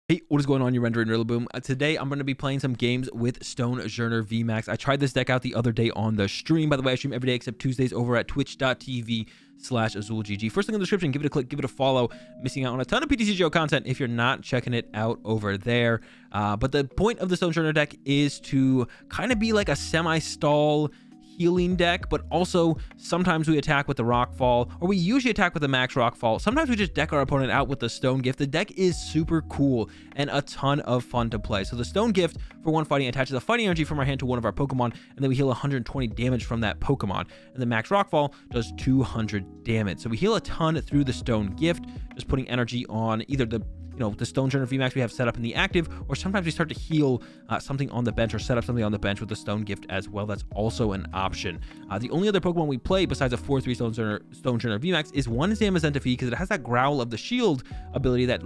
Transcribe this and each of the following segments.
Hey, what is going on? You're rendering Rillaboom. Today, I'm going to be playing some games with Stonejourner VMAX. I tried this deck out the other day on the stream. By the way, I stream every day except Tuesdays over at twitch.tv/AzulGG. First link in the description. Give it a click. Give it a follow. Missing out on a ton of PTCGO content if you're not checking it out over there. But the point of the Stonejourner deck is to kind of be like a semi-stall healing deck, but also sometimes we attack with the Rockfall, or we usually attack with the Max Rockfall. Sometimes we just deck our opponent out with the Stone Gift. The deck is super cool and a ton of fun to play. So the Stone Gift, for one fighting, attaches a fighting energy from our hand to one of our Pokemon, and then we heal 120 damage from that Pokemon. And the Max Rockfall does 200 damage. So we heal a ton through the Stone Gift, just putting energy on either the Stonejourner VMAX we have set up in the active, or sometimes we start to heal something on the bench or set up something on the bench with the Stone Gift as well. That's also an option. The only other Pokemon we play besides a 4/3 Stonejourner VMAX is one Zamazenta because it has that Growl of the Shield ability that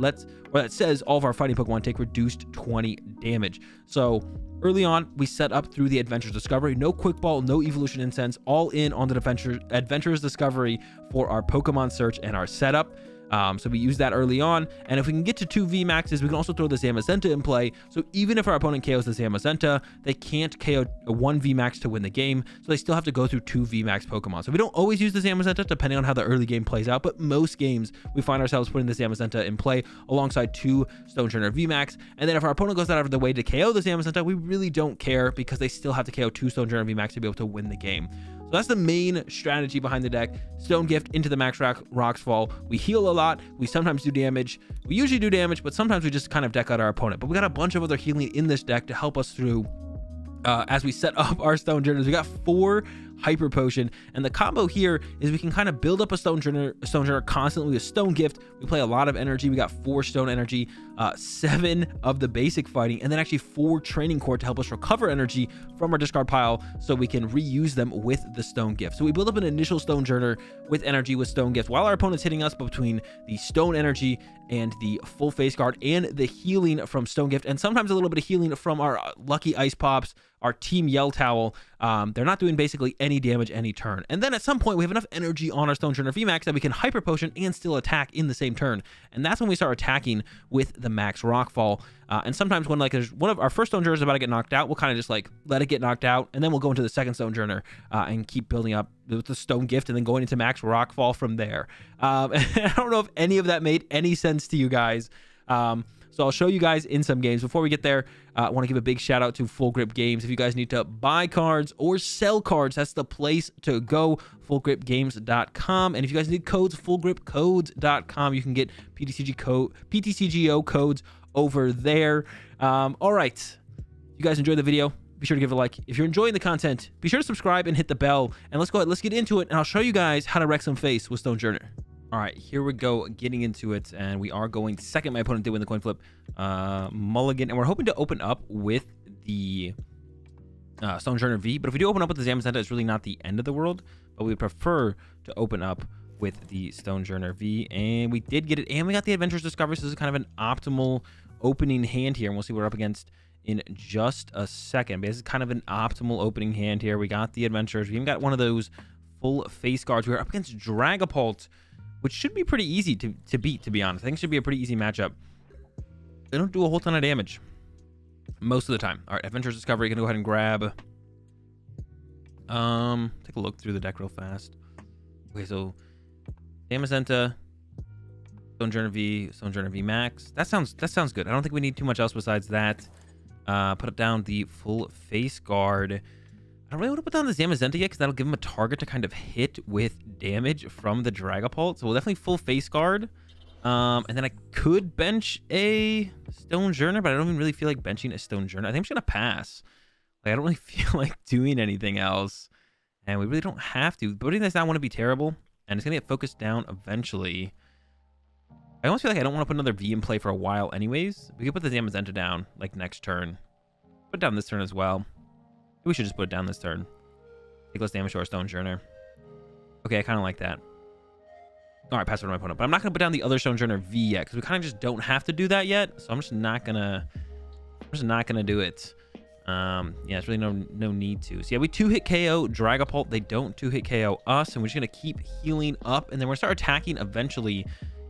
says all of our fighting Pokemon take reduced 20 damage. So early on, we set up through the Adventurer's Discovery. No Quick Ball, no Evolution Incense, all in on the Adventurer's Discovery for our Pokemon search and our setup. So we use that early on, and if we can get to 2 VMAXs, we can also throw the Zamazenta in play. So even if our opponent KOs the Zamazenta, they can't KO 1 VMAX to win the game, so they still have to go through 2 VMAX Pokemon. So we don't always use the Zamazenta, depending on how the early game plays out, but most games we find ourselves putting the Zamazenta in play alongside 2 Stonejourner VMAX. And then if our opponent goes out of the way to KO the Zamazenta, we really don't care because they still have to KO 2 Stonejourner VMAX to be able to win the game. So that's the main strategy behind the deck. Stone Gift into the Max Rockfall. We heal a lot. We sometimes do damage. We usually do damage, but sometimes we just kind of deck out our opponent. But we got a bunch of other healing in this deck to help us through as we set up our Stonejourners. We got 4 Hyper Potion, and the combo here is we can kind of build up a Stonejourner constantly with Stone Gift. We play a lot of energy. We got 4 Stone Energy, 7 of the basic fighting, and then actually 4 Training Core to help us recover energy from our discard pile so we can reuse them with the Stone Gift. So we build up an initial Stonejourner with energy with Stone Gift while our opponent's hitting us between the Stone Energy and the full face guard and the healing from Stone Gift, and sometimes a little bit of healing from our Lucky Ice Pops, our Team Yell Towel. They're not doing basically any damage any turn. And then at some point we have enough energy on our Stonejourner VMAX that we can Hyper Potion and still attack in the same turn. And that's when we start attacking with the Max Rockfall. And sometimes when there's one of our first Stonejourner is about to get knocked out, we'll kind of just let it get knocked out, and then we'll go into the second Stonejourner and keep building up with the Stone Gift and then going into Max Rockfall from there. I don't know if any of that made any sense to you guys. So I'll show you guys in some games. Before we get there, I want to give a big shout out to Full Grip Games. If you guys need to buy cards or sell cards, that's the place to go, fullgripgames.com. And if you guys need codes, fullgripcodes.com. You can get PTCGO codes over there. All right. If you guys enjoyed the video, be sure to give it a like. If you're enjoying the content, be sure to subscribe and hit the bell. And let's go ahead. Let's get into it, and I'll show you guys how to wreck some face with Stonejourner. All right, here we go, getting into it, and we are going second. My opponent did win the coin flip, mulligan, and we're hoping to open up with the Stonejourner V, but if we do open up with the Zamazenta, it's really not the end of the world, but we would prefer to open up with the Stonejourner V, and we did get it, and we got the Adventurer's Discovery, so this is kind of an optimal opening hand here, and we'll see what we're up against in just a second. But this is kind of an optimal opening hand here. We got the Adventurers. We even got one of those full face guards. We're up against Dragapult, which should be pretty easy to beat, to be honest. I think it should be a pretty easy matchup. They don't do a whole ton of damage most of the time. All right, Adventurer's Discovery. Gonna go ahead and grab. Take a look through the deck real fast. Okay, so Zamazenta, Stonejourner V Max. That sounds good. I don't think we need too much else besides that. Put it down the full face guard. I don't really want to put down the Zamazenta yet because that'll give him a target to kind of hit with damage from the Dragapult. So we'll definitely full face guard. And then I could bench a Stonejourner, but I don't even really feel like benching a Stonejourner. I think I'm just going to pass. I don't really feel like doing anything else. And we really don't have to. Putting this down wouldn't be terrible. And it's going to get focused down eventually. I almost feel like I don't want to put another V in play for a while anyways. We could put the Zamazenta down next turn. Put it down this turn as well. We should just put it down this turn. Take less damage to our Stonejourner. Okay, I kind of like that. All right, pass it to my opponent. But I'm not going to put down the other Stonejourner V yet because we kind of just don't have to do that yet. So I'm just not going to do it. Yeah, it's really no need to. So yeah, we 2-hit KO Dragapult. They don't 2-hit KO us, and we're just going to keep healing up, and then we're going to start attacking eventually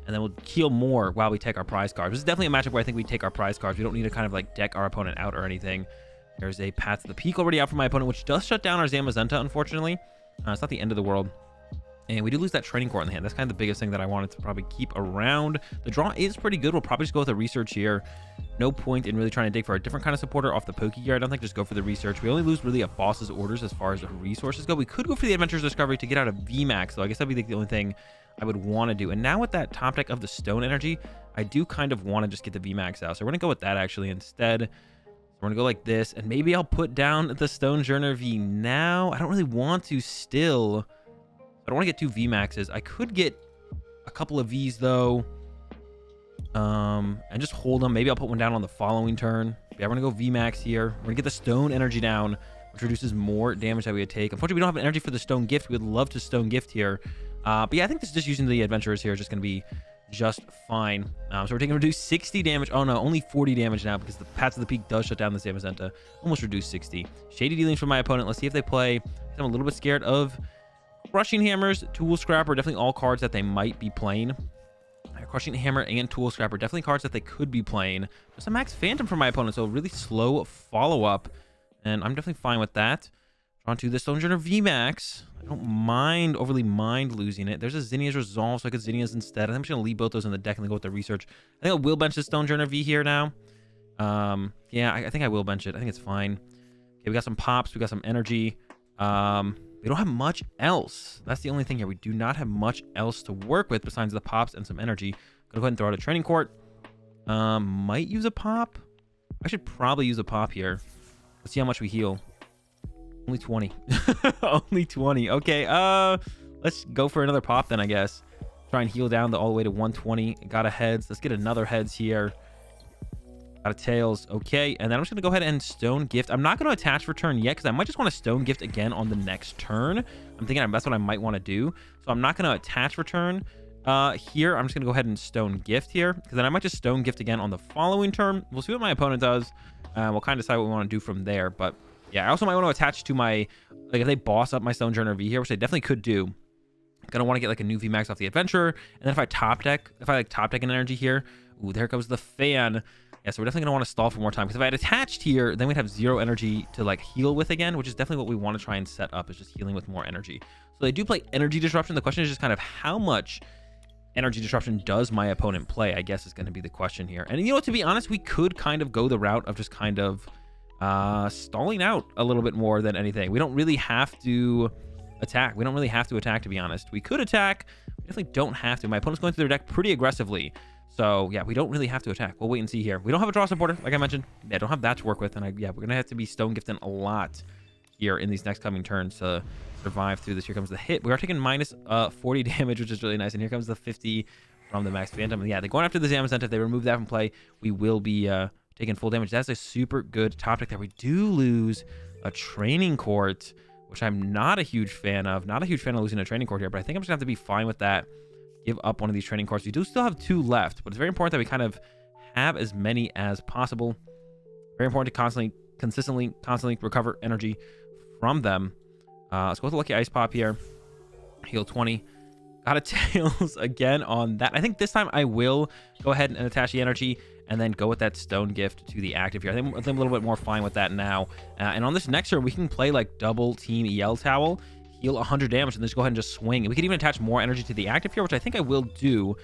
and then we'll heal more while we take our prize cards. This is definitely a matchup where I think we take our prize cards. We don't need to kind of like deck our opponent out or anything. There's a Path to the Peak already out for my opponent, which does shut down our Zamazenta, unfortunately. It's not the end of the world. And we do lose that training court in the hand. That's kind of the biggest thing that I wanted to probably keep around. The draw is pretty good. We'll probably just go with a research here. No point in really trying to dig for a different kind of supporter off the Poke here. I don't think just go for the research. We only lose really a boss's orders as far as resources go. We could go for the Adventurer's Discovery to get out of VMAX, though. I guess that'd be the only thing I would want to do. And now with that top deck of the Stone Energy, I do kind of want to just get the VMAX out. So we're going to go with that actually instead. So we're going to go like this. And maybe I'll put down the Stonejourner V now. I don't really want to still. I don't want to get 2 VMAXs. I could get a couple of Vs though, and just hold them. Maybe I'll put one down on the following turn. Yeah, we're gonna go VMAX here. We're gonna get the Stone Energy down, which reduces more damage that we would take. Unfortunately, we don't have an energy for the Stone Gift. We would love to Stone Gift here, but yeah, I think this is just using the Adventurers here is just gonna be just fine. So we're taking reduced 60 damage. Oh no, only 40 damage now because the Path to the Peak does shut down the Zamazenta. Almost reduced 60. Shady dealings from my opponent. Let's see if they play. I'm a little bit scared of Crushing Hammers, Tool Scrapper, definitely all cards that they might be playing. Crushing Hammer and Tool Scrapper, definitely cards that they could be playing. Just a Max Phantom for my opponent, so a really slow follow-up. And I'm definitely fine with that. Drawn to the Stonejourner VMAX. I don't overly mind losing it. There's a Zinnia's Resolve, so I could Zinnia's instead. I think I'm just going to leave both those in the deck and then go with the research. I think I will bench the Stonejourner V here now. Yeah, I think I will bench it. I think it's fine. Okay, we got some pops. We got some energy. We don't have much else. That's the only thing here. We do not have much else to work with besides the pops and some energy. Gonna go ahead and throw out a training court. Might use a pop. I should probably use a pop here. Let's see how much we heal. Only 20. Only 20. Okay, let's go for another pop then, I guess. Try and heal down all the way to 120. Got a heads. Let's get another heads here. Got a tails. Okay, and then I'm just gonna go ahead and Stone Gift. I'm not gonna attach for turn yet because I might just want to Stone Gift again on the next turn. I'm thinking that's what I might want to do. So I'm not gonna attach for turn here. I'm just gonna go ahead and Stone Gift here because then I might just Stone Gift again on the following turn. We'll see what my opponent does. We'll kind of decide what we want to do from there. But yeah, I also might want to attach to my, like if they boss up my Stonejourner V here, which they definitely could do. Gonna want to get like a new VMAX off the Adventurer, and then if I top deck an energy here, ooh, there comes the fan. Yeah, so we're definitely going to want to stall for more time. Because if I had attached here, then we'd have 0 energy to like heal with again, which is definitely what we want to try and set up, is just healing with more energy. So they do play Energy Disruption. The question is just kind of how much Energy Disruption does my opponent play, I guess is going to be the question here. And you know what, to be honest, we could kind of go the route of just kind of stalling out a little bit more than anything. We don't really have to attack. We don't really have to attack, to be honest. We could attack. We definitely don't have to. My opponent's going through their deck pretty aggressively. So, yeah, we don't really have to attack. We'll wait and see here. We don't have a draw supporter, like I mentioned. Yeah, I don't have that to work with. And, yeah, we're going to have to be Stone Gifting a lot here in these next coming turns to survive through this. Here comes the hit. We are taking minus 40 damage, which is really nice. And here comes the 50 from the Max Phantom. And, yeah, they're going after the Zamazenta. If they remove that from play, we will be taking full damage. That's a super good top deck there. We do lose a Training Court, which I'm not a huge fan of. Not a huge fan of losing a Training Court here, but I think I'm just going to have to be fine with that. Give up one of these training cards. We do still have 2 left, but it's very important that we kind of have as many as possible. Very important to constantly recover energy from them. Let's go with the Lucky Ice Pop here. Heal 20. Got a Tails again on that. I think this time I will go ahead and attach the energy and then go with that Stone Gift to the active here. I think I'm a little bit more fine with that now. And on this next turn, we can play like double team Yell Towel. Heal 100 damage and just go ahead and just swing. And we could even attach more energy to the active here, which I think I will do,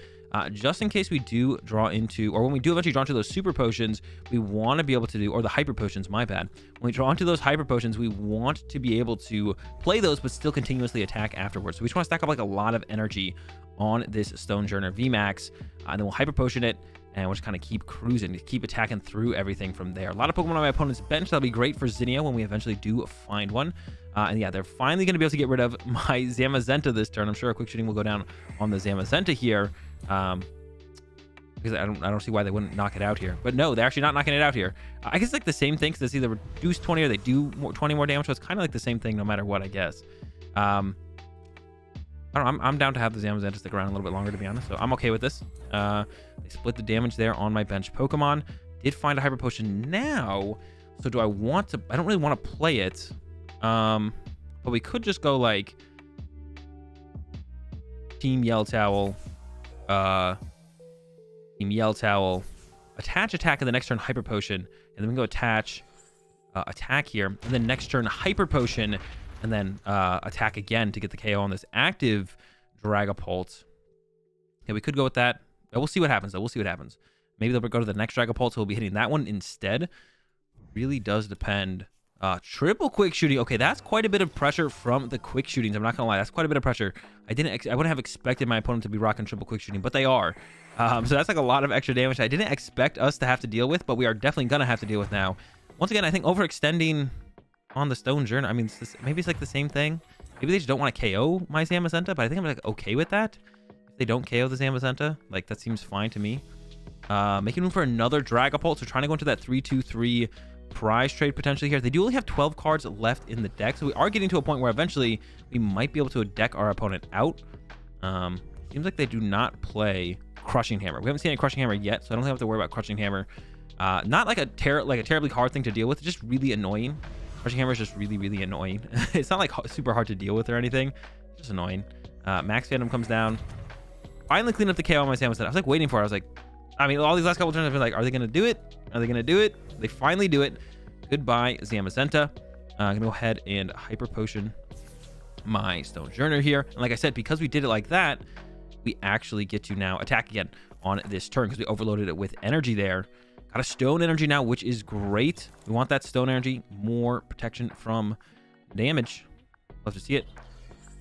just in case we do draw into, or when we do eventually draw into those super potions, we want to be able to do, or the hyper potions, my bad. When we draw into those hyper potions, we want to be able to play those, but still continuously attack afterwards. So we just want to stack up like a lot of energy on this Stonejourner VMAX, and then we'll hyper potion it, and we'll just kind of keep cruising, keep attacking through everything from there. A lot of Pokemon on my opponent's bench. That'll be great for Zinnia when we eventually do find one. And yeah, they're finally going to be able to get rid of my Zamazenta this turn. I'm sure a quick shooting will go down on the Zamazenta here. Because I don't see why they wouldn't knock it out here. But no, they're actually not knocking it out here. I guess it's like the same thing, because it's either reduce 20 or they do 20 more damage. So it's kind of like the same thing no matter what, I guess. I don't know, I'm down to have the Zamazenta stick around a little bit longer, to be honest. So I'm okay with this. They split the damage there on my bench Pokemon. Did find a Hyper Potion now. So do I want to... I don't really want to play it. But we could just go like... Team Yell Towel. Team Yell Towel. Attach attack, and the next turn Hyper Potion. And then we can go attach attack here. And then next turn Hyper Potion. And then attack again to get the KO on this active Dragapult. Yeah, we could go with that. We'll see what happens, though. We'll see what happens. Maybe they'll go to the next Dragapult, so we'll be hitting that one instead. Really does depend. Triple quick shooting. Okay, that's quite a bit of pressure from the quick shootings. I'm not gonna lie, that's quite a bit of pressure. I wouldn't have expected my opponent to be rocking triple quick shooting, but they are. So that's like a lot of extra damage I didn't expect us to have to deal with, but we are definitely gonna have to deal with now. Once again, I think overextending on the Stone Journey. I mean, maybe it's like the same thing. Maybe they just don't want to KO my Zamazenta, but I think I'm like okay with that. If they don't KO the Zamazenta, like that seems fine to me. Making room for another Dragapult, so trying to go into that 3-2-3 prize trade potentially here. They do only have 12 cards left in the deck, so we are getting to a point where eventually we might be able to deck our opponent out. Seems like they do not play Crushing Hammer. We haven't seen a Crushing Hammer yet, so I don't have to worry about Crushing Hammer. Not like a terribly hard thing to deal with. It's just really annoying. Crushing Hammer is just really annoying. It's not like super hard to deal with or anything. It's just annoying. Max Phantom comes down. Finally clean up the KO on my Samus. I was like waiting for it. I was like, I mean, all these last couple turns I've been like, are they gonna do it? Are they gonna do it? They finally do it. Goodbye, Zamazenta. I'm gonna go ahead and Hyper Potion my Stone Journey here. And like I said, because we did it like that, we actually get to now attack again on this turn because we overloaded it with energy there. Got a Stone Energy now, which is great. We want that Stone Energy. More protection from damage. Love to see it.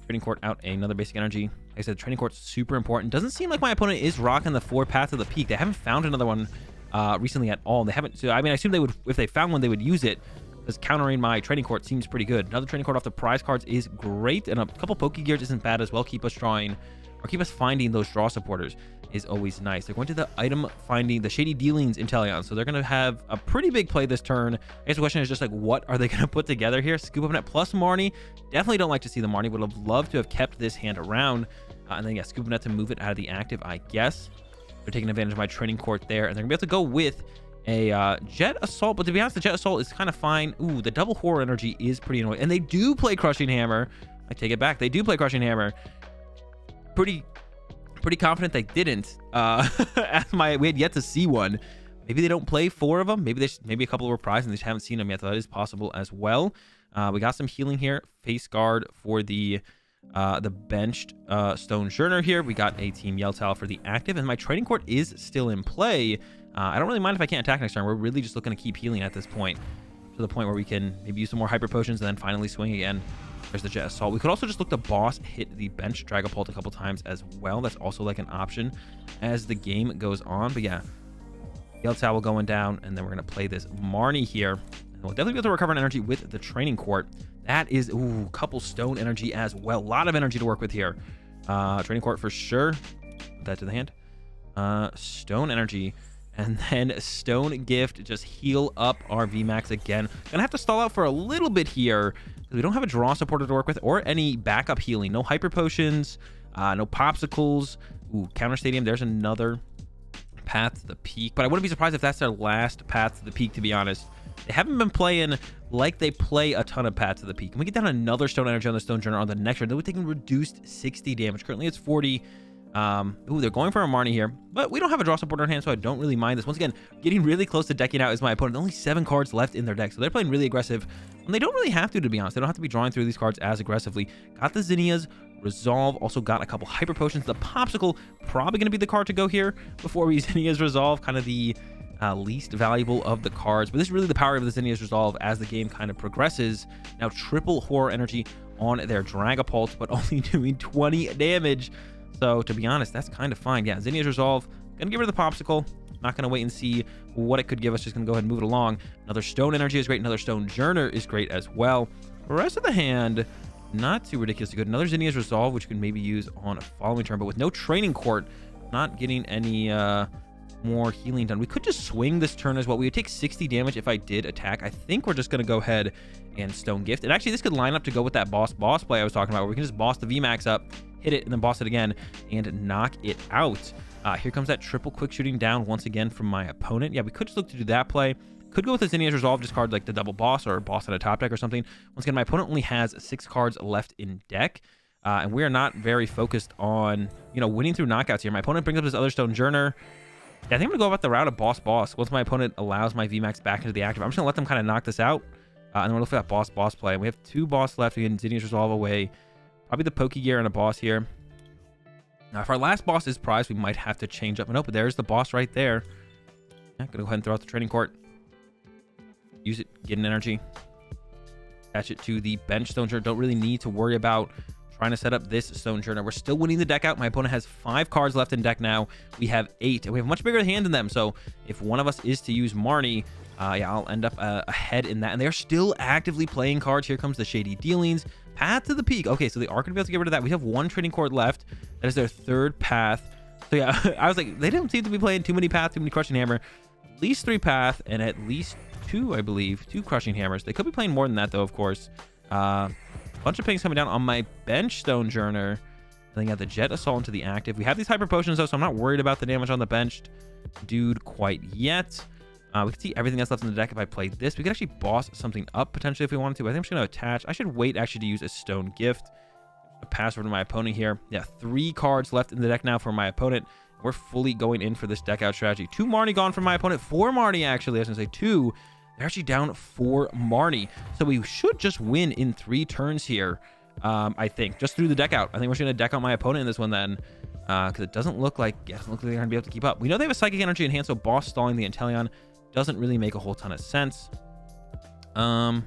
Training Court out another basic energy. Like I said, Training Court's super important. Doesn't seem like my opponent is rocking the 4 Paths of the Peak. They haven't found another one recently at all. They haven't. So I mean, I assume they would, if they found one, they would use it. Because countering my Training Court seems pretty good. Another Training Court off the prize cards is great, and a couple Pokegears isn't bad as well. Keep us drawing, or keep us finding those draw supporters is always nice. They're going to the item finding, the Shady Dealings Inteleon, so they're going to have a pretty big play this turn. I guess the question is just like, what are they going to put together here? Scoop Up Net plus Marnie. Definitely don't like to see the Marnie. Would have loved to have kept this hand around. And then, yeah, Scoop Up Net to move it out of the active, I guess. They're taking advantage of my Training Court there, and they're going to be able to go with a Jet Assault, but to be honest, the Jet Assault is kind of fine. Ooh, the double Horror Energy is pretty annoying, and they do play Crushing Hammer. I take it back. They do play Crushing Hammer. Pretty confident they didn't. We had yet to see one. Maybe they don't play 4 of them. Maybe maybe a couple were prized and they just haven't seen them yet. So that is possible as well. We got some healing here. Face Guard for the benched Stone Journey here. We got a Team Yell Towel for the active, and my Training Court is still in play. I don't really mind if I can't attack next turn. We're really just looking to keep healing at this point, to the point where we can maybe use some more Hyper Potions and then finally swing again. There's the Jet Assault. We could also just look to boss hit the bench Dragapult a couple times as well. That's also like an option as the game goes on. But yeah, Yell Towel going down, and then we're going to play this Marnie here. And we'll definitely be able to recover an energy with the Training Court. That is, ooh, a couple Stone Energy as well. A lot of energy to work with here. Training Court for sure. Put that to the hand. Stone Energy. And then Stone Gift, just heal up our VMAX again. Gonna have to stall out for a little bit here. We don't have a draw supporter to work with or any backup healing. No Hyper Potions, no Popsicles. Ooh, Counter Stadium. There's another Path to the Peak. But I wouldn't be surprised if that's their last Path to the Peak, to be honest. They haven't been playing like they play a ton of Paths to the Peak. Can we get down another Stone Energy on the Stone Journey on the next turn? Then we're taking reduced 60 damage. Currently it's 40. Ooh, they're going for a Marnie here, but we don't have a draw supporter in hand, so I don't really mind this. Once again, getting really close to decking out is my opponent. Only 7 cards left in their deck, so they're playing really aggressive, and they don't really have to be honest. They don't have to be drawing through these cards as aggressively. Got the Zinnias, Resolve, also got a couple Hyper Potions. The Popsicle, probably going to be the card to go here before we use Zinnias Resolve, kind of the least valuable of the cards, but this is really the power of the Zinnias Resolve as the game kind of progresses. Now, triple Horror Energy on their Dragapult, but only doing 20 damage. So, to be honest, that's kind of fine. Yeah, Zinnia's Resolve. Gonna give her the Popsicle. Not gonna wait and see what it could give us. Just gonna go ahead and move it along. Another Stone Energy is great. Another Stone Journey is great as well. The rest of the hand, not too ridiculously good. Another Zinnia's Resolve, which you can maybe use on a following turn, but with no Training Court, not getting any more healing done. We could just swing this turn as well. We would take 60 damage if I did attack. I think we're just gonna go ahead and Stone Gift. And actually, this could line up to go with that boss play I was talking about, where we can just boss the VMAX up, hit it, and then boss it again and knock it out. Here comes that triple quick shooting down once again from my opponent. Yeah, we could just look to do that play. Could go with the Zinnia's Resolve, discard like the double boss or boss at a top deck or something. Once again, my opponent only has 6 cards left in deck, and we are not very focused on, you know, winning through knockouts here. My opponent brings up his other Stone Journey. Yeah, I think I'm gonna go about the route of boss. Once my opponent allows my VMAX back into the active, I'm just gonna let them kind of knock this out. And then we'll look for that boss play. We have 2 boss left. We can Zinnia's Resolve away. Probably the Pokegear and a boss here. Now, if our last boss is prized, we might have to change up. And but there's the boss right there. Yeah, gonna go ahead and throw out the training court. Use it, get an energy. Attach it to the bench Stonejourner. Don't really need to worry about trying to set up this Stonejourner. We're still winning the deck out. My opponent has 5 cards left in deck now. We have 8, and we have a much bigger hand than them. So if one of us is to use Marnie, yeah, I'll end up ahead in that. And they're still actively playing cards. Here comes the Shady Dealings. Path to the Peak. Okay, so they are going to be able to get rid of that. We have 1 training court left. That is their 3rd path. So yeah, I was like, they don't seem to be playing too many paths, too many Crushing Hammer. At least 3 path and at least 2, I believe. 2 Crushing Hammers. They could be playing more than that, though, of course. Bunch of pings coming down on my bench Stonejourner. I think I got the Jet Assault into the active. We have these Hyper Potions, though, so I'm not worried about the damage on the benched dude quite yet. We can see everything that's left in the deck. If I play this, we could actually boss something up potentially if we wanted to. But I think I'm just going to attach. I should wait actually to use a Stone Gift. A pass over to my opponent here. Yeah, 3 cards left in the deck now for my opponent. We're fully going in for this deck out strategy. 2 Marnie gone from my opponent. 4 Marnie, actually. I was going to say 2. They're actually down 4 Marnie. So we should just win in 3 turns here, I think. Just through the deck out. I think we're just going to deck out my opponent in this one then. Because it doesn't look like they're going to be able to keep up. We know they have a Psychic Energy in hand, so boss stalling the Inteleon doesn't really make a whole ton of sense. I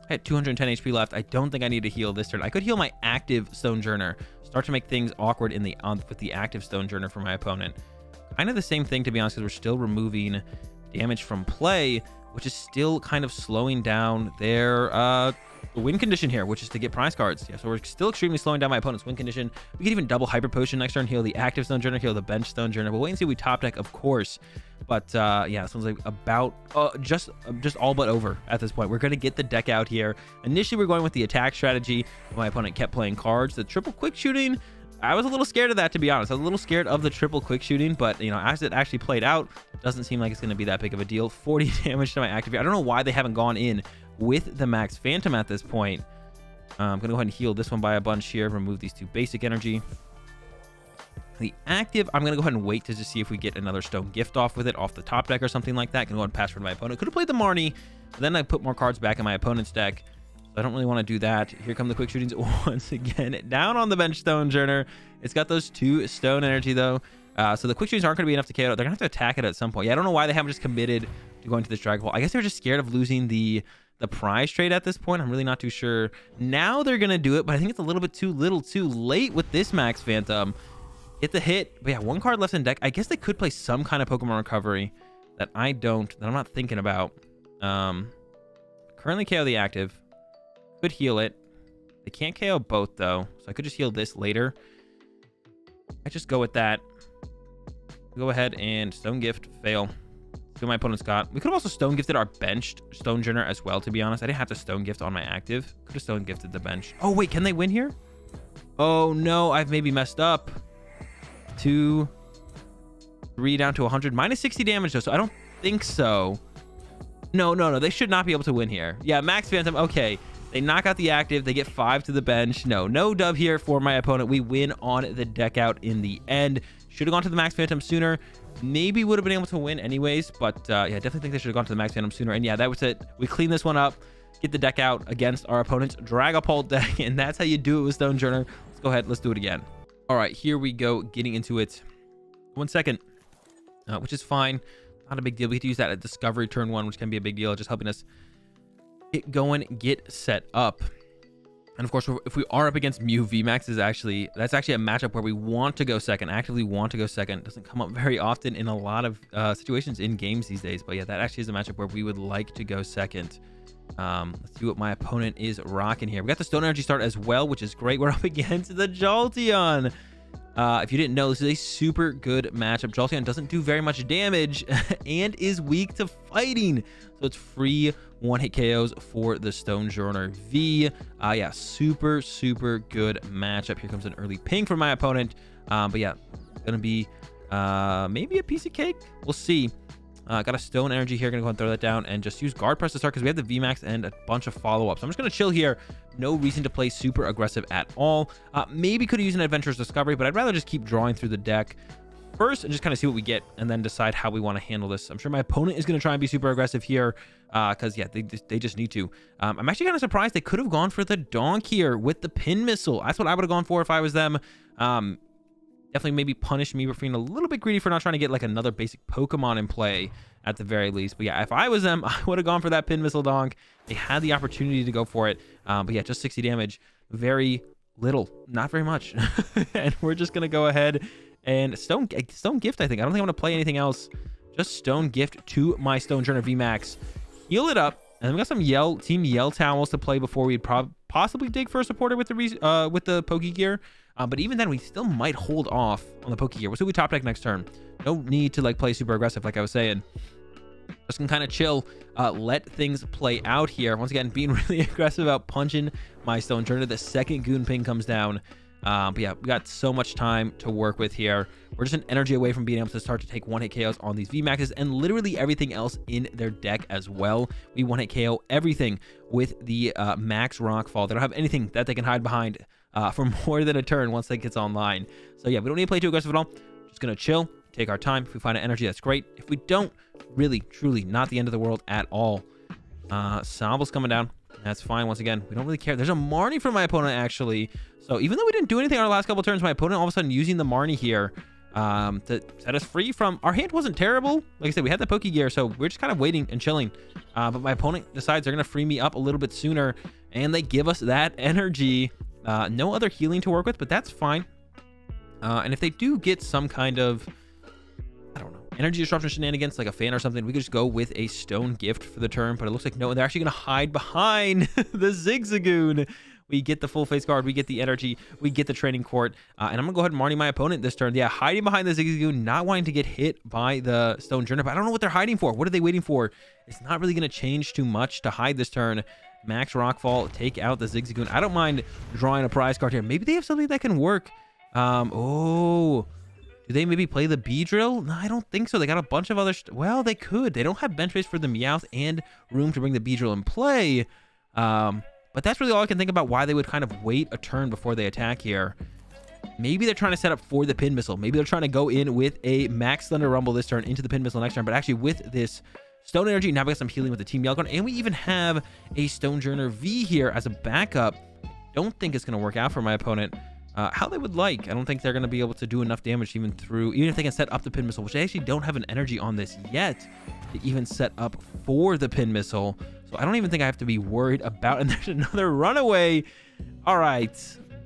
had 210 HP left. I don't think I need to heal this turn. I could heal my active Stonejourner. Start to make things awkward in the with the active Stonejourner for my opponent. Kind of the same thing, to be honest, because we're still removing damage from play, which is still kind of slowing down their win condition here, which is to get prize cards. Yeah, so we're still extremely slowing down my opponent's win condition. We could even double Hyper Potion next turn, heal the active Stonejourner, heal the bench Stonejourner. We'll wait and see if we top deck, of course. But yeah, this one's like about just all but over at this point. We're going to get the deck out here. Initially, we're going with the attack strategy. My opponent kept playing cards. The triple quick shooting, I was a little scared of that, to be honest. I was a little scared of the triple quick shooting, but you know, as it actually played out, it doesn't seem like it's going to be that big of a deal. 40 damage to my active. I don't know why they haven't gone in with the Max Phantom at this point. I'm going to go ahead and heal this one by a bunch here. Remove these 2 basic energy. The active, I'm going to go ahead and wait to just see if we get another Stone Gift off with it, off the top deck or something like that. I can go ahead and pass for my opponent. Could have played the Marnie, but then I put more cards back in my opponent's deck. So I don't really want to do that. Here come the quick shootings once again. Down on the bench Stonejourner. It's got those 2 stone energy, though. So the quick shootings aren't going to be enough to KO it. They're going to have to attack it at some point. Yeah, I don't know why they haven't just committed to going to this Dragapult. I guess they're just scared of losing the prize trade at this point. I'm really not too sure. Now they're going to do it, but I think it's a little bit too late with this Max Phantom. Hit the hit. But yeah, 1 card left in deck. I guess they could play some kind of Pokemon recovery that I'm not thinking about. Currently KO the active. Could heal it. They can't KO both, though. So I could just heal this later. I just go with that. Go ahead and Stone Gift. Fail. See what my opponent's got. We could have also Stone Gifted our benched Stonejourner as well, to be honest. I didn't have to Stone Gift on my active. Could have Stone Gifted the bench. Oh, wait. Can they win here? Oh, no. I've maybe messed up. 2, 3 down to 100. Minus 60 damage, though, so I don't think so. No. They should not be able to win here. Yeah, Max Phantom. Okay. They knock out the active. They get 5 to the bench. No dub here for my opponent. We win on the deck out in the end. Should have gone to the Max Phantom sooner. Maybe would have been able to win anyways. But yeah, definitely think they should have gone to the Max Phantom sooner. And yeah, that was it. We clean this one up. Get the deck out against our opponent's Dragapult deck. And that's how you do it with Stonejourner. Let's go ahead. Let's do it again. All right, here we go. Getting into it. 1 second. Which is fine. Not a big deal. We get to use that at Discovery turn 1, which can be a big deal. Just helping us get going, get set up. And of course, if we are up against Mew, VMAX that's actually a matchup where we want to go second, actively want to go second. Doesn't come up very often in a lot of situations in games these days, but yeah, that actually is a matchup where we would like to go second. Let's see what my opponent is rocking here. We got the Stone Energy start as well, which is great. We're up against the Jolteon. If you didn't know, this is a super good matchup. Jolteon doesn't do very much damage and is weak to fighting. So it's free 1-hit KOs for the Stonejourner V. Yeah, super good matchup. Here comes an early ping from my opponent. But yeah, gonna be maybe a piece of cake. We'll see. Got a Stone Energy here. Gonna go ahead and throw that down and just use Guard Press to start because we have the VMAX and a bunch of follow-ups. So I'm just gonna chill here. No reason to play super aggressive at all. Maybe could have used an Adventurer's Discovery, but I'd rather just keep drawing through the deck. first and just kind of see what we get and then decide how we want to handle this. I'm sure my opponent is going to try and be super aggressive here because, yeah, they just need to. I'm actually kind of surprised they could have gone for the donk here with the pin missile. That's what I would have gone for if I was them. Definitely maybe punish me for being a little bit greedy for not trying to get like another basic Pokemon in play at the very least. But yeah, if I was them, I would have gone for that pin missile donk. They had the opportunity to go for it. But yeah, just 60 damage. Very little, not very much. And we're just going to go ahead and Stone Gift, I think. I don't think I'm going to play anything else. Just Stone Gift to my Stonejourner VMAX. Heal it up. And we got some Team Yell Towels to play before we'd possibly dig for a supporter with the Pokegear. But even then, we still might hold off on the Pokegear. We'll see we top deck next turn. No need to like play super aggressive, like I was saying. Just can kind of chill, let things play out here. Once again, being really aggressive about punching my Stonejourner. The second Goon Ping comes down. But yeah, we got so much time to work with here. We're just an energy away from being able to start to take one-hit KOs on these VMAXs and literally everything else in their deck as well. We one-hit KO everything with the Max Rockfall. They don't have anything that they can hide behind for more than a turn once that gets online. So yeah, we don't need to play too aggressive at all. Just gonna chill, take our time. If we find an energy, that's great. If we don't, really, truly not the end of the world at all. Sabl's coming down. That's fine. Once again, we don't really care. There's a Marnie from my opponent, actually. So even though we didn't do anything our last couple turns, my opponent all of a sudden using the Marnie here to set us free from... Our hand wasn't terrible. Like I said, we had the Pokegear, so we're just kind of waiting and chilling. But my opponent decides they're going to free me up a little bit sooner, and they give us that energy. No other healing to work with, but that's fine. And if they do get some kind of... I don't know, energy disruption shenanigans, like a fan or something, we could just go with a Stone Gift for the turn, but it looks like no, and they're actually going to hide behind the Zigzagoon. We get the full face guard, we get the energy, we get the training court, and I'm going to go ahead and Marnie my opponent this turn. Yeah, hiding behind the Zigzagoon, not wanting to get hit by the Stonejourner, but I don't know what they're hiding for. What are they waiting for? It's not really going to change too much to hide this turn. Max Rockfall, take out the Zigzagoon. I don't mind drawing a prize card here. Maybe they have something that can work. Oh... Do they maybe play the Beedrill? No, I don't think so. They got a bunch of other... Well, they could. They don't have bench space for the Meowth and room to bring the Beedrill in play. But that's really all I can think about why they would kind of wait a turn before they attack here. Maybe they're trying to set up for the Pin Missile. Maybe they're trying to go in with a Max Thunder Rumble this turn into the Pin Missile next turn. But actually with this Stone Energy, now we got some healing with the Team Yell card. And we even have a Stonejourner V here as a backup. Don't think it's going to work out for my opponent. How they would like. I don't think they're going to be able to do enough damage even if they can set up the Pin Missile, which they actually don't have an energy on this yet to even set up for the Pin Missile. So I don't even think I have to be worried about. And there's another runaway. All right,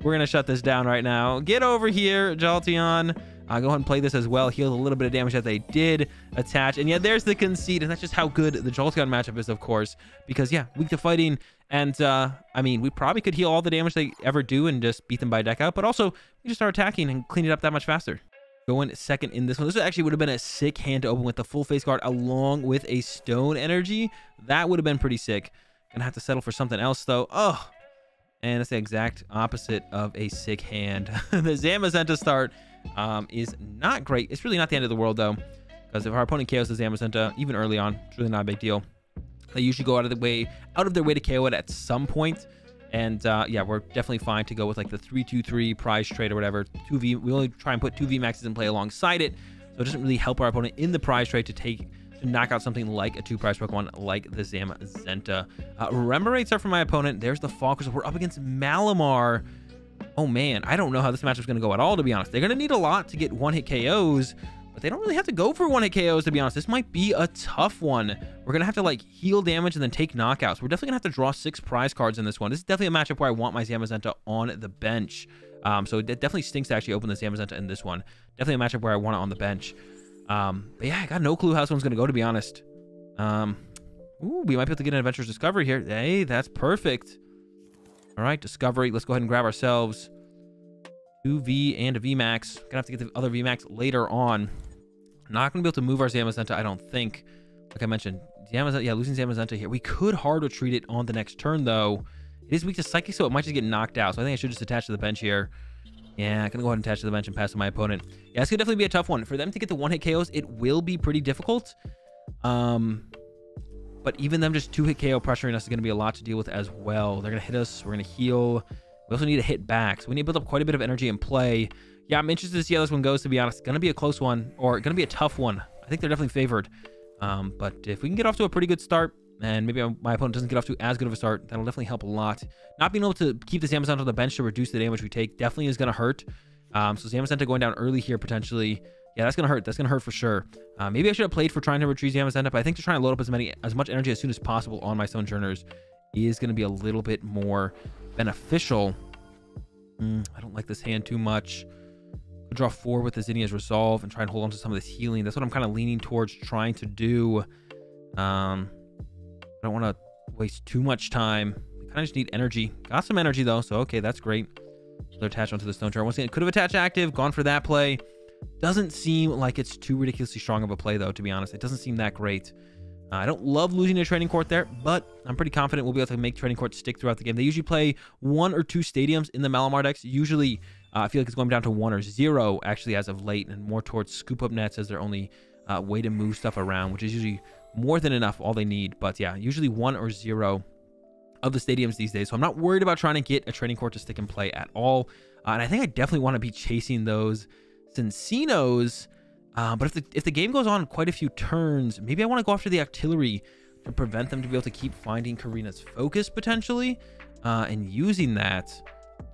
we're going to shut this down right now. Get over here, Jolteon. Go ahead and play this as well. Heal a little bit of damage that they did attach. And yeah, there's the concede. And that's just how good the Jolteon matchup is, of course. Because yeah, weak to fighting. And I mean, we probably could heal all the damage they ever do and just beat them by deck out. But also, we just start attacking and clean it up that much faster. Going second in this one. This actually would have been a sick hand to open with the full face guard along with a Stone Energy. That would have been pretty sick. Gonna have to settle for something else, though. Oh, and it's the exact opposite of a sick hand. The Zamazenta start is not great. It's really not the end of the world, though, because if our opponent KOs the Zamazenta, even early on, it's really not a big deal. They usually go out of their way to KO it at some point. And yeah, we're definitely fine to go with like the 3-2-3 prize trade or whatever. 2V, we only try and put 2 VMAXs in play alongside it. So it doesn't really help our opponent in the prize trade to knock out something like a 2-prize Pokemon like the Zamazenta. Remorates are for my opponent. There's the Falkers. We're up against Malamar. Oh man, I don't know how this matchup's going to go at all, to be honest. They're going to need a lot to get one-hit KOs. But they don't really have to go for one-hit KOs, to be honest. This might be a tough one. We're going to have to, like, heal damage and then take knockouts. We're definitely going to have to draw 6 prize cards in this one. This is definitely a matchup where I want my Zamazenta on the bench. So it definitely stinks to actually open the Zamazenta in this one. Definitely a matchup where I want it on the bench. But yeah, I got no clue how this one's going to go, to be honest. Ooh, we might be able to get an Adventurous Discovery here. Hey, that's perfect. All right, Discovery. Let's go ahead and grab ourselves 2V and a VMAX. Gonna have to get the other VMAX later on. Not gonna be able to move our Zamazenta, I don't think. Like I mentioned, losing Zamazenta here. We could hard retreat it on the next turn, though. It is weak to Psychic, so it might just get knocked out. So I think I should just attach to the bench here. Yeah, I'm gonna go ahead and attach to the bench and pass to my opponent. Yeah, it's gonna definitely be a tough one. For them to get the one-hit KOs, it will be pretty difficult. But even them just 2-hit KO pressuring us is gonna be a lot to deal with as well. They're gonna hit us, we're gonna heal. We also need to hit back, so we need to build up quite a bit of energy in play. Yeah, I'm interested to see how this one goes, to be honest. It's going to be a close one, or going to be a tough one. I think they're definitely favored. But if we can get off to a pretty good start, and maybe my opponent doesn't get off to as good of a start, that'll definitely help a lot. Not being able to keep the Zamazenta on the bench to reduce the damage we take definitely is going to hurt. So Zamazenta going down early here potentially. Yeah, that's going to hurt. That's going to hurt for sure. Maybe I should have played for trying to retrieve Zamazenta, but I think to try and load up as much energy as soon as possible on my Sojourners is going to be a little bit more beneficial. I don't like this hand too much. Could draw 4 with the Zinnia's Resolve and try and hold on to some of this healing. That's what I'm kind of leaning towards trying to do. I don't want to waste too much time. I kind of just need energy. Got some energy though, so okay, that's great. So they're attached onto the Stone Charm. Once again, could have attached active, gone for that play. Doesn't seem like it's too ridiculously strong of a play though, to be honest. It doesn't seem that great. I don't love losing a Training Court there, but I'm pretty confident we'll be able to make Training Court stick throughout the game. They usually play 1 or 2 stadiums in the Malamar decks. Usually, I feel like it's going down to 1 or 0 actually as of late, and more towards scoop up nets as their only way to move stuff around, which is usually more than enough, all they need. But yeah, usually 1 or 0 of the stadiums these days. So I'm not worried about trying to get a Training Court to stick and play at all. And I think I definitely want to be chasing those Cinccino's. But if the game goes on quite a few turns, maybe I want to go after the Octillery to prevent them to be able to keep finding Karina's focus potentially, and using that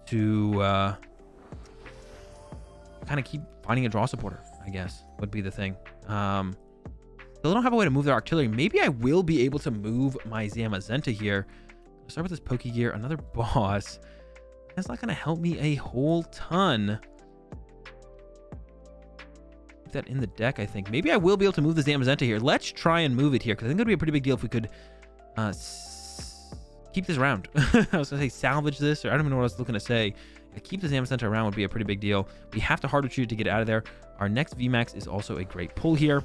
to kind of keep finding a draw supporter, I guess, would be the thing. Still don't have a way to move their Artillery. Maybe I will be able to move my Zamazenta here. I'll start with this Pokegear, another boss. That's not going to help me a whole ton. That in the deck, I think. Maybe I will be able to move the Zamazenta here. Let's try and move it here, because I think it would be a pretty big deal if we could keep this around. I was going to say salvage this, or I don't even know what I was looking to say. Keep the Zamazenta around would be a pretty big deal. We have to hard retreat it to get out of there. Our next VMAX is also a great pull here.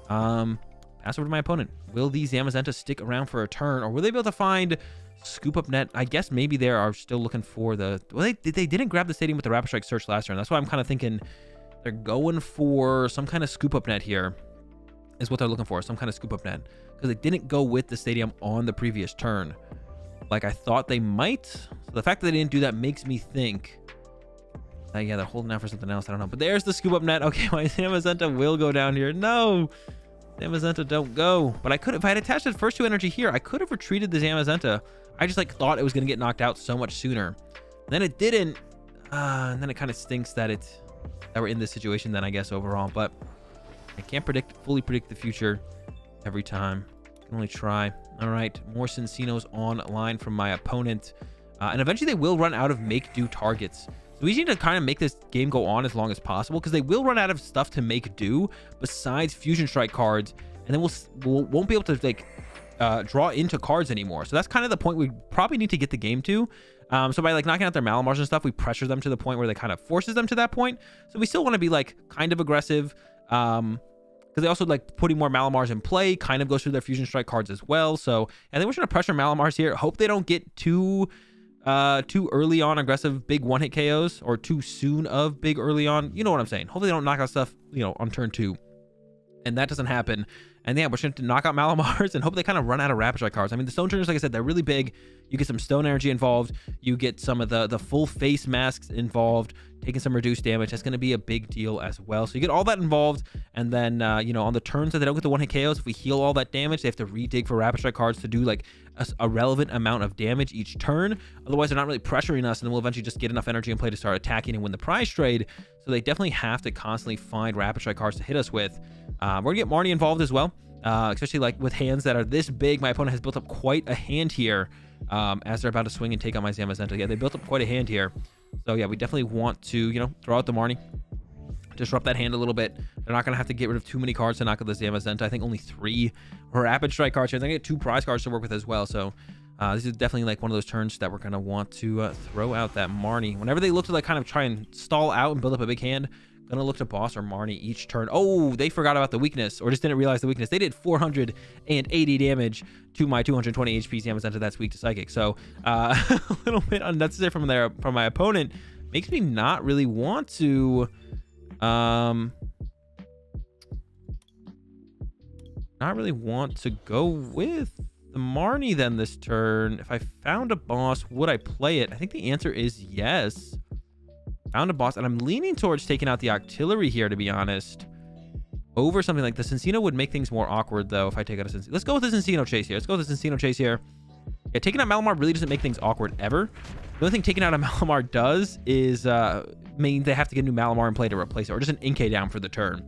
Pass over to my opponent. Will the Zamazenta stick around for a turn, or will they be able to find scoop up net? I guess maybe they are still looking for the... Well, they didn't grab the stadium with the Rapid Strike Search last turn. That's why I'm kind of thinking... They're going for some kind of scoop up net here is what they're looking for. Some kind of scoop up net, because they didn't go with the stadium on the previous turn like I thought they might. So the fact that they didn't do that makes me think that, yeah, they're holding out for something else. I don't know, but there's the scoop up net. Okay, my Zamazenta will go down here. No, Zamazenta, don't go. But I could, if I had attached the first 2 energy here, I could have retreated the Zamazenta. I just like thought it was going to get knocked out so much sooner. Then it didn't, and then it kind of stinks that we're in this situation then, I guess, overall. But I can't fully predict the future every time. I can only try. All right, more Cinccino's online from my opponent. And eventually they will run out of make-do targets. So we need to kind of make this game go on as long as possible, because they will run out of stuff to make do besides Fusion Strike cards. And then we won't be able to, like, draw into cards anymore. So that's kind of the point we probably need to get the game to. So by like knocking out their Malamars and stuff, we pressure them to the point where they kind of forces them to that point. So we still want to be like kind of aggressive, because they also like putting more Malamars in play kind of goes through their Fusion Strike cards as well. So I think we're trying to pressure Malamars here. Hope they don't get too early on aggressive big one-hit KOs, or too soon of big early on. You know what I'm saying? Hopefully they don't knock out stuff, you know, on turn 2. And that doesn't happen. And yeah, we're trying to knock out Malamars and hope they kind of run out of Rapid Strike cards. I mean, the Stone Turners, like I said, they're really big. You get some Stone Energy involved. You get some of the full face masks involved, taking some reduced damage. That's going to be a big deal as well. So you get all that involved. And then, you know, on the turns that they don't get the one-hit KOs, if we heal all that damage, they have to redig for Rapid Strike cards to do like a relevant amount of damage each turn. Otherwise, they're not really pressuring us, and then we'll eventually just get enough energy in play to start attacking and win the prize trade. So they definitely have to constantly find Rapid Strike cards to hit us with. We're going to get Marnie involved as well. Especially like with hands that are this big. My opponent has built up quite a hand here, as they're about to swing and take on my Zamazenta. Yeah, they built up quite a hand here. So yeah, we definitely want to, you know, throw out the Marnie, disrupt that hand a little bit. They're not going to have to get rid of too many cards to knock out the Zamazenta. I think only 3 Rapid Strike cards here. They're going to get 2 prize cards to work with as well. So this is definitely like one of those turns that we're going to want to throw out that Marnie. Whenever they look to like kind of try and stall out and build up a big hand, gonna look to boss or Marnie each turn. Oh, they forgot about the weakness, or just didn't realize the weakness. They did 480 damage to my 220 HP Zamazenta that's weak to Psychic. So a little bit unnecessary from my opponent. Makes me not really want to go with the Marnie then this turn. If I found a boss, would I play it? I think the answer is yes. Found a boss, and I'm leaning towards taking out the Octillery here, to be honest. Over something like the Cincino would make things more awkward, though, if I take out a Cincino. Let's go with the Cincino chase here. Let's go with the Cincino chase here. Yeah, taking out Malamar really doesn't make things awkward ever. The only thing taking out a Malamar does is mean they have to get a new Malamar in play to replace it, or just an Inkay down for the turn.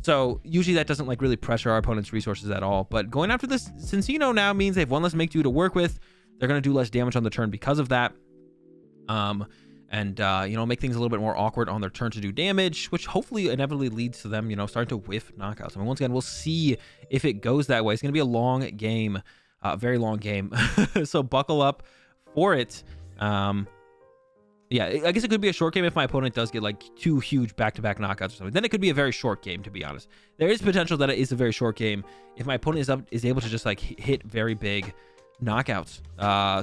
So usually that doesn't like really pressure our opponent's resources at all. But going after this Cincino now means they have one less Make Do to work with. They're going to do less damage on the turn because of that. You know, make things a little bit more awkward on their turn to do damage, which hopefully inevitably leads to them, you know, starting to whiff knockouts. I mean, once again, we'll see if it goes that way. It's going to be a long game, very long game. So buckle up for it. Yeah, I guess it could be a short game if my opponent does get like 2 huge back-to-back knockouts or something. Then it could be a very short game, to be honest. There is potential that it is a very short game if my opponent is able to just like hit very big knockouts.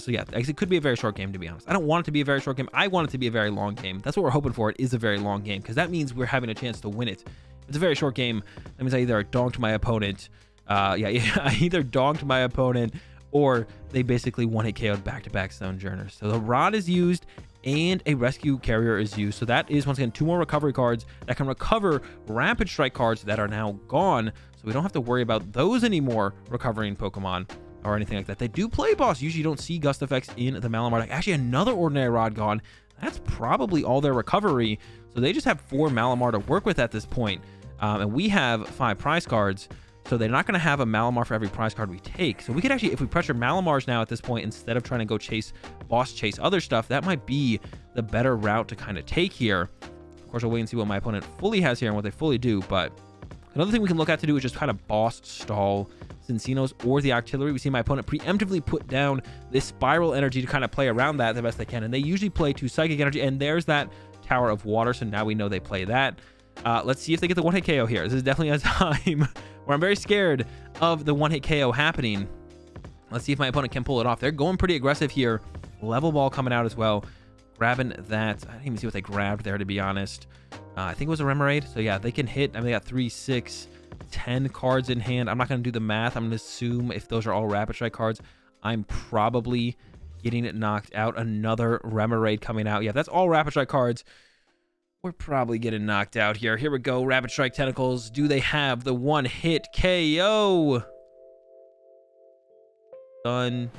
So yeah, it could be a very short game, to be honest. I don't want it to be a very short game. I want it to be a very long game. That's what we're hoping for. It is a very long game, because that means we're having a chance to win it. If it's a very short game, that means I either donked my opponent. I either donked my opponent, or they basically one-hit KO'd back-to-back Stonejourners. So the Rod is used, and a Rescue Carrier is used. So that is, once again, 2 more recovery cards that can recover Rapid Strike cards that are now gone. So we don't have to worry about those anymore recovering Pokemon or anything like that. They do play boss. Usually you don't see gust effects in the Malamar deck. Actually, another Ordinary Rod gone. That's probably all their recovery. So they just have 4 Malamar to work with at this point. And we have 5 prize cards. So they're not going to have a Malamar for every prize card we take. So we could actually, if we pressure Malamars now at this point, instead of trying to go chase other stuff, that might be the better route to kind of take here. Of course, we'll wait and see what my opponent fully has here and what they fully do. But another thing we can look at to do is just kind of boss stall Cincinos or the Octillery. We see my opponent preemptively put down this Spiral Energy to kind of play around that the best they can. And they usually play 2 Psychic Energy. And there's that Tower of Water. So now we know they play that. Let's see if they get the one-hit KO here. This is definitely a time where I'm very scared of the one-hit KO happening. Let's see if my opponent can pull it off. They're going pretty aggressive here. Level Ball coming out as well. Grabbing that. I didn't even see what they grabbed there, to be honest. I think it was a Remoraid. So yeah, they can hit. I mean, they got 3, 6, 10 cards in hand. I'm not going to do the math. I'm going to assume if those are all Rapid Strike cards, I'm probably getting it knocked out. Another Remoraid coming out. Yeah, that's all Rapid Strike cards. We're probably getting knocked out here. Here we go. Rapid Strike Tentacles. Do they have the one-hit KO? Done.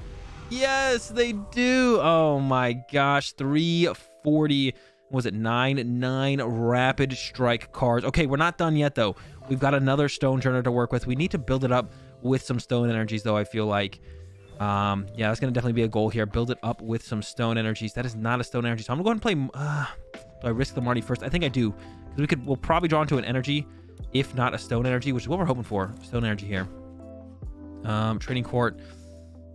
Yes, they do. Oh my gosh. 340. Was it 9 Rapid Strike cards? Okay, we're not done yet, though. We've got another Stonejourner to work with. We need to build it up with some Stone Energies, though, I feel like. Yeah, that's going to definitely be a goal here. Build it up with some Stone Energies. That is not a Stone Energy, so I'm going to go ahead and play... do I risk the Marnie first? I think I do. Because we'll probably draw into an Energy, if not a Stone Energy, which is what we're hoping for. Stone Energy here. Training Court.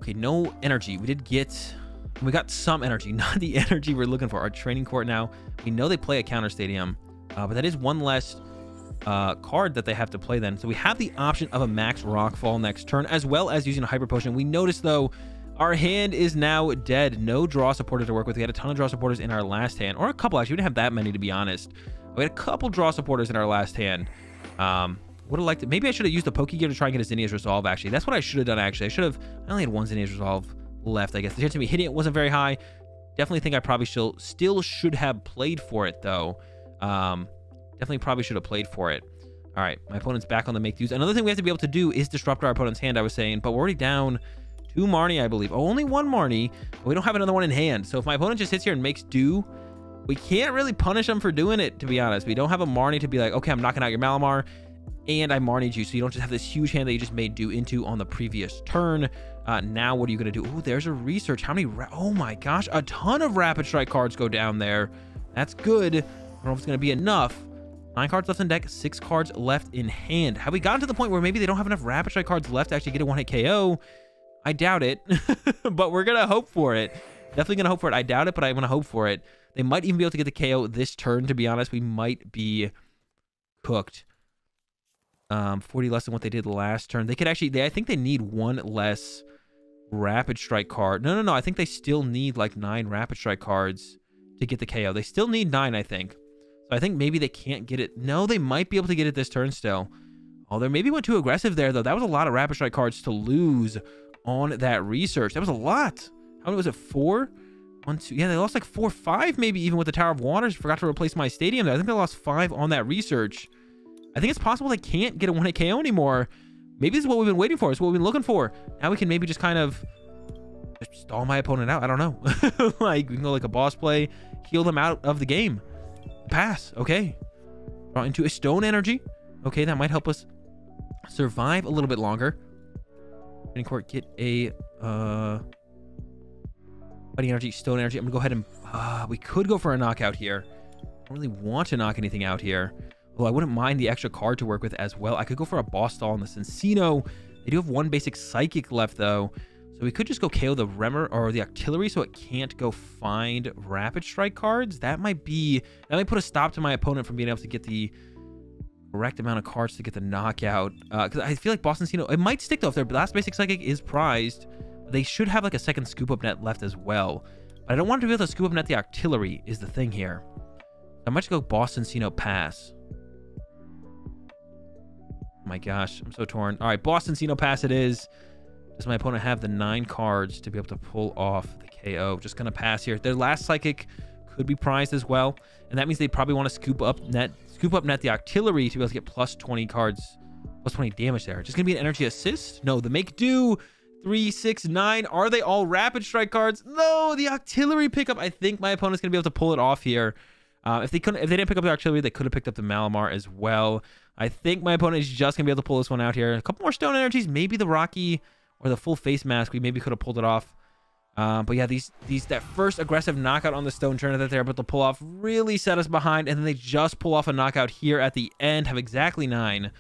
Okay, no Energy. We got some Energy, not the Energy we're looking for. Our Training Court now. We know they play a Counter Stadium, but that is one less card that they have to play then. So we have the option of a Max Rockfall next turn, as well as using a Hyper Potion. We notice, though, our hand is now dead. No draw supporter to work with. We had a ton of draw supporters in our last hand, or a couple, actually. We didn't have that many, to be honest. We had a couple draw supporters in our last hand. Would have liked it. Maybe I should have used the Pokegear to try and get a Zinnia's Resolve, actually. That's what I should have done, actually. I only had 1 Zinnia's Resolve left, I guess. The chance of me hitting it wasn't very high. Definitely think I probably still should have played for it, though. Definitely probably should have played for it. All right, my opponent's back on the make dues. Another thing we have to be able to do is disrupt our opponent's hand, I was saying, but we're already down 2 Marnie, I believe. Oh, only 1 Marnie. We don't have another one in hand. So if my opponent just sits here and makes do, we can't really punish them for doing it, to be honest. We don't have a Marnie to be like, okay, I'm knocking out your Malamar, and I Marnied you, so you don't just have this huge hand that you just made do into on the previous turn. Now what are you going to do? Oh, there's a research. How many? Oh my gosh, a ton of Rapid Strike cards go down there. That's good. I don't know if it's going to be enough. 9 cards left in deck, 6 cards left in hand. Have we gotten to the point where maybe they don't have enough Rapid Strike cards left to actually get a one-hit KO? I doubt it, but we're going to hope for it. Definitely going to hope for it. I doubt it, but I'm going to hope for it. They might even be able to get the KO this turn, to be honest. We might be cooked. 40 less than what they did last turn. They could actually, I think they need 1 less Rapid Strike card. No. I think they still need like 9 Rapid Strike cards to get the KO. They still need 9, I think. So I think maybe they can't get it. No, they might be able to get it this turn still. Oh, they maybe went too aggressive there, though. That was a lot of Rapid Strike cards to lose on that research. That was a lot. How many was it? 4? 1, 2. Yeah, they lost like 4, 5 maybe even with the Tower of Waters. Forgot to replace my stadium there. I think they lost 5 on that research. I think it's possible they can't get a 1-hit KO anymore. Maybe this is what we've been waiting for. It's what we've been looking for. Now we can maybe just kind of just stall my opponent out. I don't know. Like, we can go like a boss play, heal them out of the game. Pass. Okay. Draw into a stone energy. Okay, that might help us survive a little bit longer. Training court, get a fighting energy, stone energy. I'm gonna go ahead and we could go for a knockout here. I don't really want to knock anything out here. Well, I wouldn't mind the extra card to work with as well. I could go for a boss stall on the Cincino. They do have 1 basic psychic left though. So we could just go KO the Remmer or the Artillery so it can't go find Rapid Strike cards. That might put a stop to my opponent from being able to get the correct amount of cards to get the knockout. Because I feel like Boston Cino, it might stick though. If their last basic psychic is prized, they should have like a second scoop up net left as well. But I don't want to be able to scoop up net the Artillery is the thing here. I might just go Boston Cino pass. Oh my gosh, I'm so torn. All right, Boston Cino pass it is. Does my opponent have the 9 cards to be able to pull off the KO? Just gonna pass here. Their last psychic could be prized as well, and that means they probably want to scoop up net the Artillery to be able to get plus 20 cards, plus 20 damage there. Just gonna be an energy assist. No, the make do 3, 6, 9. Are they all Rapid Strike cards? No, the Artillery pickup. I think my opponent's gonna be able to pull it off here. If they didn't pick up the Artillery, they could have picked up the Malamar as well. I think my opponent is just gonna be able to pull this one out here. A couple more stone energies, maybe the Rocky or the full face mask. We maybe could have pulled it off. But yeah, that first aggressive knockout on the stone turner that they're able to pull off really set us behind, and then they just pull off a knockout here at the end, have exactly 9.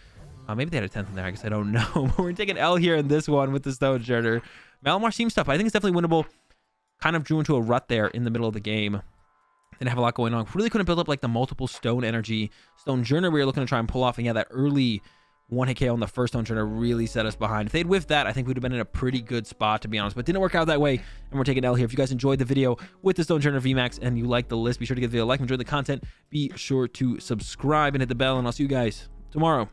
Maybe they had a 10th in there. I guess I don't know. But we're taking L here in this one with the stone turner. Malamar seems tough. I think it's definitely winnable. Kind of drew into a rut there in the middle of the game. Didn't have a lot going on. Really couldn't build up like the multiple stone energy. Stone Journer we were looking to try and pull off. And yeah, that early 1-hit KO on the first Stone Journer really set us behind. If they'd whiffed that, I think we'd have been in a pretty good spot, to be honest. But didn't work out that way. And we're taking L here. If you guys enjoyed the video with the Stone Journer VMAX and you like the list, be sure to give the video a like. Enjoy the content. Be sure to subscribe and hit the bell. And I'll see you guys tomorrow.